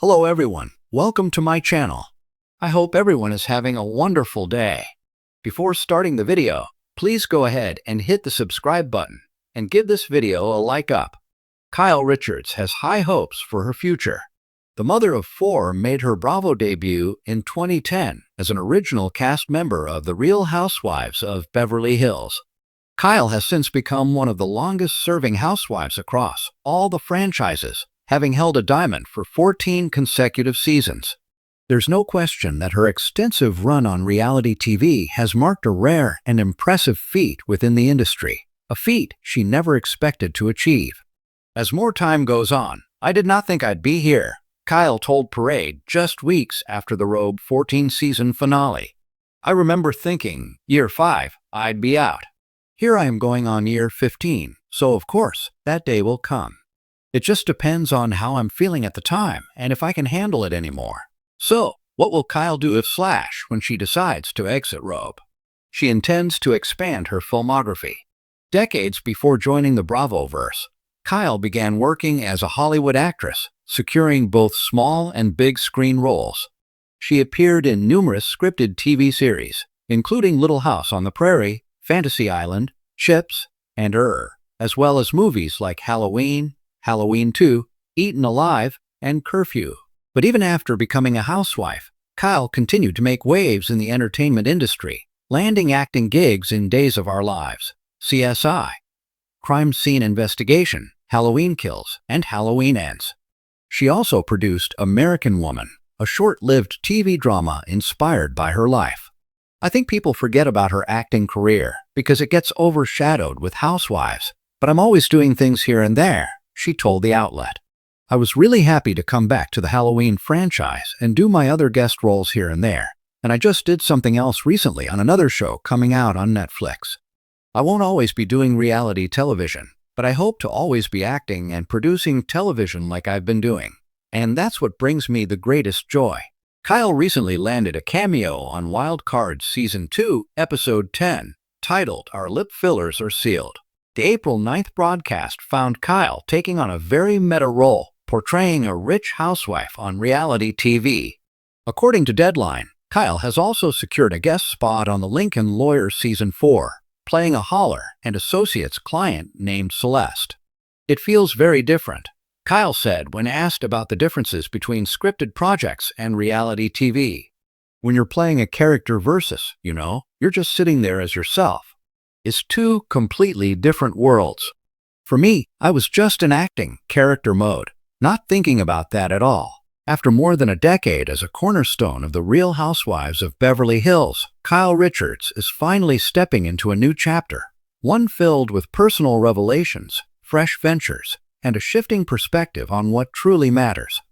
Hello everyone, welcome to my channel. I hope everyone is having a wonderful day. Before starting the video, please go ahead and hit the subscribe button and give this video a like up. Kyle Richards has high hopes for her future. The mother of four made her Bravo debut in 2010 as an original cast member of The Real Housewives of Beverly Hills. Kyle has since become one of the longest-serving housewives across all the franchises, having held a diamond for 14 consecutive seasons. There's no question that her extensive run on reality TV has marked a rare and impressive feat within the industry, a feat she never expected to achieve. As more time goes on, I did not think I'd be here, Kyle told Parade just weeks after the Robe 14-season finale. I remember thinking, year 5, I'd be out. Here I am going on year 15, so of course, that day will come. It just depends on how I'm feeling at the time and if I can handle it anymore. So, what will Kyle do if Slash when she decides to exit Robe? She intends to expand her filmography. Decades before joining the Bravoverse, Kyle began working as a Hollywood actress, securing both small and big screen roles. She appeared in numerous scripted TV series, including Little House on the Prairie, Fantasy Island, Chips, and as well as movies like Halloween, Halloween 2, Eaten Alive, and Curfew. But even after becoming a housewife, Kyle continued to make waves in the entertainment industry, landing acting gigs in Days of Our Lives, CSI, Crime Scene Investigation, Halloween Kills, and Halloween Ends. She also produced American Woman, a short-lived TV drama inspired by her life. I think people forget about her acting career because it gets overshadowed with Housewives, but I'm always doing things here and there, she told the outlet. I was really happy to come back to the Halloween franchise and do my other guest roles here and there, and I just did something else recently on another show coming out on Netflix. I won't always be doing reality television, but I hope to always be acting and producing television like I've been doing, and that's what brings me the greatest joy. Kyle recently landed a cameo on Wild Cards Season 2, Episode 10, titled Our Lip Fillers Are Sealed. The April 9th broadcast found Kyle taking on a very meta role, portraying a rich housewife on reality TV. According to Deadline, Kyle has also secured a guest spot on The Lincoln Lawyer Season 4, playing a Holler and Associates client named Celeste. It feels very different, Kyle said when asked about the differences between scripted projects and reality TV. When you're playing a character versus, you're just sitting there as yourself. It's two completely different worlds. For me, I was just in acting character mode, not thinking about that at all. After more than a decade as a cornerstone of the Real Housewives of Beverly Hills, Kyle Richards is finally stepping into a new chapter, one filled with personal revelations, fresh ventures, and a shifting perspective on what truly matters.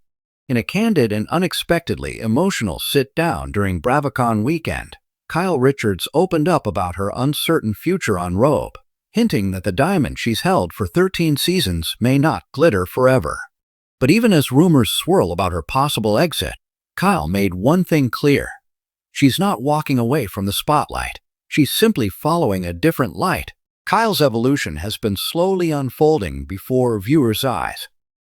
In a candid and unexpectedly emotional sit-down during BravoCon weekend, Kyle Richards opened up about her uncertain future on Robe, hinting that the diamond she's held for 13 seasons may not glitter forever. But even as rumors swirl about her possible exit, Kyle made one thing clear. She's not walking away from the spotlight. She's simply following a different light. Kyle's evolution has been slowly unfolding before viewers' eyes.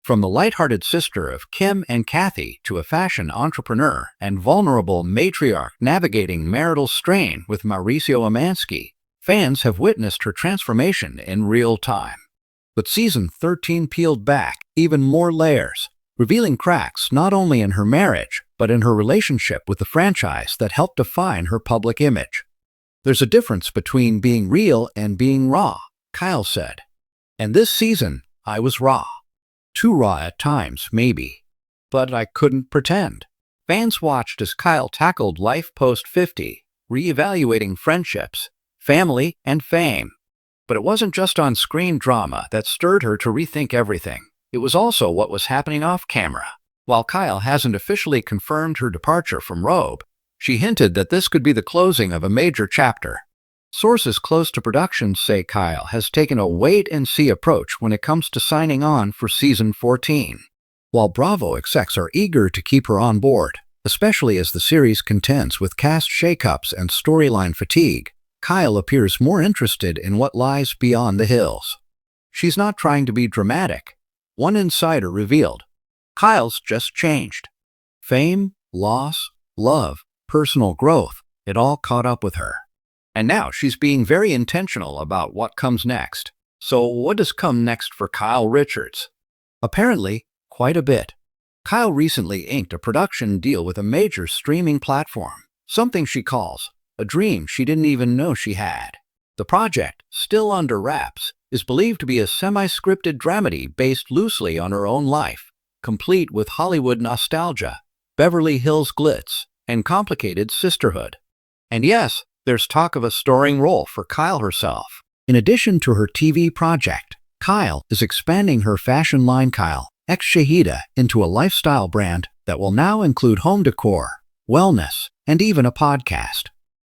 From the lighthearted sister of Kim and Kathy to a fashion entrepreneur and vulnerable matriarch navigating marital strain with Mauricio Amansky, fans have witnessed her transformation in real time. But Season 13 peeled back even more layers, revealing cracks not only in her marriage, but in her relationship with the franchise that helped define her public image. There's a difference between being real and being raw, Kyle said. And this season, I was raw. Too raw at times, maybe. But I couldn't pretend. Fans watched as Kyle tackled life post-50, reevaluating friendships, family, and fame. But it wasn't just on-screen drama that stirred her to rethink everything. It was also what was happening off-camera. While Kyle hasn't officially confirmed her departure from Robe, she hinted that this could be the closing of a major chapter. Sources close to production say Kyle has taken a wait-and-see approach when it comes to signing on for Season 14. While Bravo execs are eager to keep her on board, especially as the series contends with cast shakeups and storyline fatigue, Kyle appears more interested in what lies beyond the hills. She's not trying to be dramatic. One insider revealed, Kyle's just changed. Fame, loss, love, personal growth, it all caught up with her. And now she's being very intentional about what comes next. So what does come next for Kyle Richards? Apparently, quite a bit. Kyle recently inked a production deal with a major streaming platform, something she calls a dream she didn't even know she had. The project, still under wraps, is believed to be a semi-scripted dramedy based loosely on her own life, complete with Hollywood nostalgia, Beverly Hills glitz, and complicated sisterhood. And yes, there's talk of a starring role for Kyle herself. In addition to her TV project, Kyle is expanding her fashion line Kyle X Shahida into a lifestyle brand that will now include home decor, wellness, and even a podcast.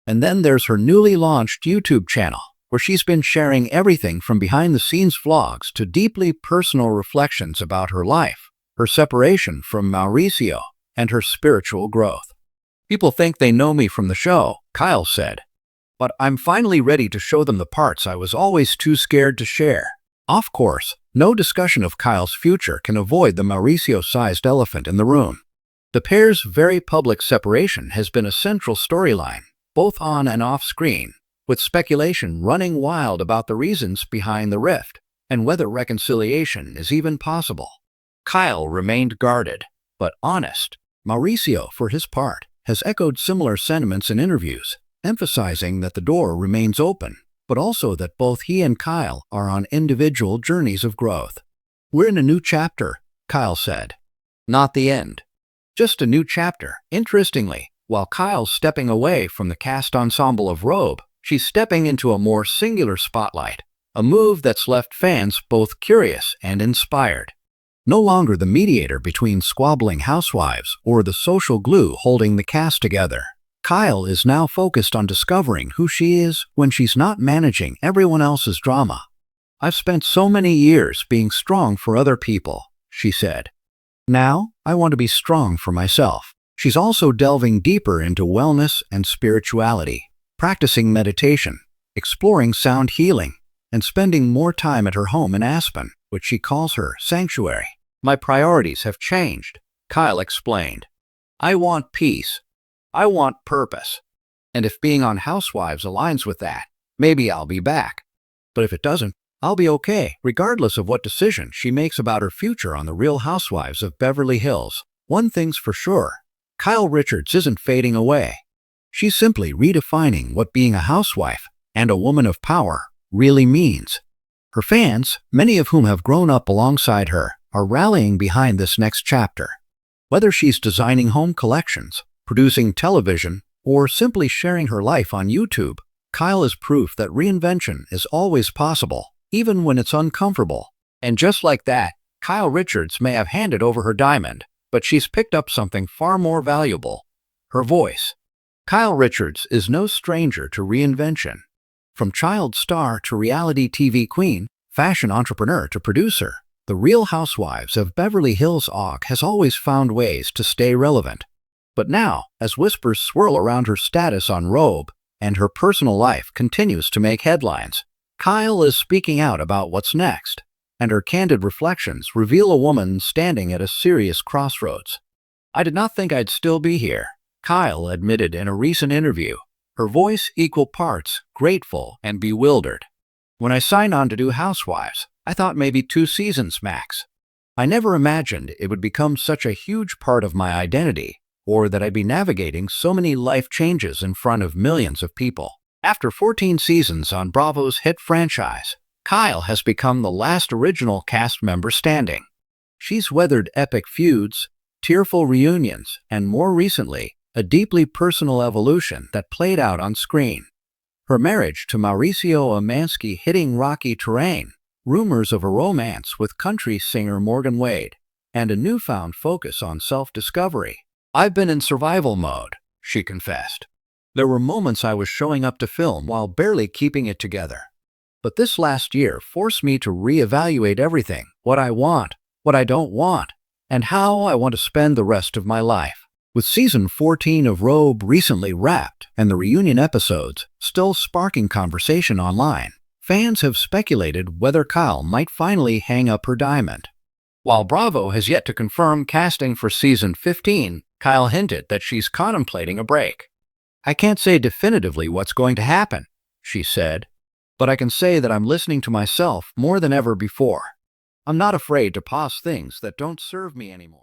And then there's her newly launched YouTube channel, where she's been sharing everything from behind-the-scenes vlogs to deeply personal reflections about her life, her separation from Mauricio, and her spiritual growth. People think they know me from the show, Kyle said. But I'm finally ready to show them the parts I was always too scared to share. Of course, no discussion of Kyle's future can avoid the Mauricio-sized elephant in the room. The pair's very public separation has been a central storyline, both on and off screen, with speculation running wild about the reasons behind the rift and whether reconciliation is even possible. Kyle remained guarded, but honest. Mauricio, for his part, has echoed similar sentiments in interviews, emphasizing that the door remains open, but also that both he and Kyle are on individual journeys of growth. "We're in a new chapter," Kyle said. "Not the end. Just a new chapter." Interestingly, while Kyle's stepping away from the cast ensemble of Robe, she's stepping into a more singular spotlight, a move that's left fans both curious and inspired. No longer the mediator between squabbling housewives or the social glue holding the cast together, Kyle is now focused on discovering who she is when she's not managing everyone else's drama. "I've spent so many years being strong for other people," she said. "Now, I want to be strong for myself." She's also delving deeper into wellness and spirituality, practicing meditation, exploring sound healing, and spending more time at her home in Aspen, which she calls her sanctuary. "My priorities have changed," Kyle explained. "I want peace. I want purpose. And if being on Housewives aligns with that, maybe I'll be back. But if it doesn't, I'll be okay, regardless of what decision she makes about her future on The Real Housewives of Beverly Hills. One thing's for sure, Kyle Richards isn't fading away. She's simply redefining what being a housewife and a woman of power really means. Her fans, many of whom have grown up alongside her, are rallying behind this next chapter. Whether she's designing home collections, producing television, or simply sharing her life on YouTube, Kyle is proof that reinvention is always possible, even when it's uncomfortable. And just like that, Kyle Richards may have handed over her diamond, but she's picked up something far more valuable: her voice. Kyle Richards is no stranger to reinvention. From child star to reality TV queen, fashion entrepreneur to producer, The Real Housewives of Beverly Hills OG has always found ways to stay relevant. But now, as whispers swirl around her status on Robe and her personal life continues to make headlines, Kyle is speaking out about what's next, and her candid reflections reveal a woman standing at a serious crossroads. "I did not think I'd still be here," Kyle admitted in a recent interview, her voice equal parts grateful and bewildered. "When I signed on to do Housewives, I thought maybe 2 seasons max. I never imagined it would become such a huge part of my identity, or that I'd be navigating so many life changes in front of millions of people." After 14 seasons on Bravo's hit franchise, Kyle has become the last original cast member standing. She's weathered epic feuds, tearful reunions, and more recently, a deeply personal evolution that played out on screen. Her marriage to Mauricio Umansky hitting rocky terrain, rumors of a romance with country singer Morgan Wade, and a newfound focus on self-discovery. "I've been in survival mode," she confessed. "There were moments I was showing up to film while barely keeping it together. But this last year forced me to reevaluate everything: what I want, what I don't want, and how I want to spend the rest of my life." With season 14 of Robe recently wrapped and the reunion episodes still sparking conversation online, fans have speculated whether Kyle might finally hang up her diamond. While Bravo has yet to confirm casting for season 15, Kyle hinted that she's contemplating a break. "I can't say definitively what's going to happen," she said, "but I can say that I'm listening to myself more than ever before. I'm not afraid to pause things that don't serve me anymore."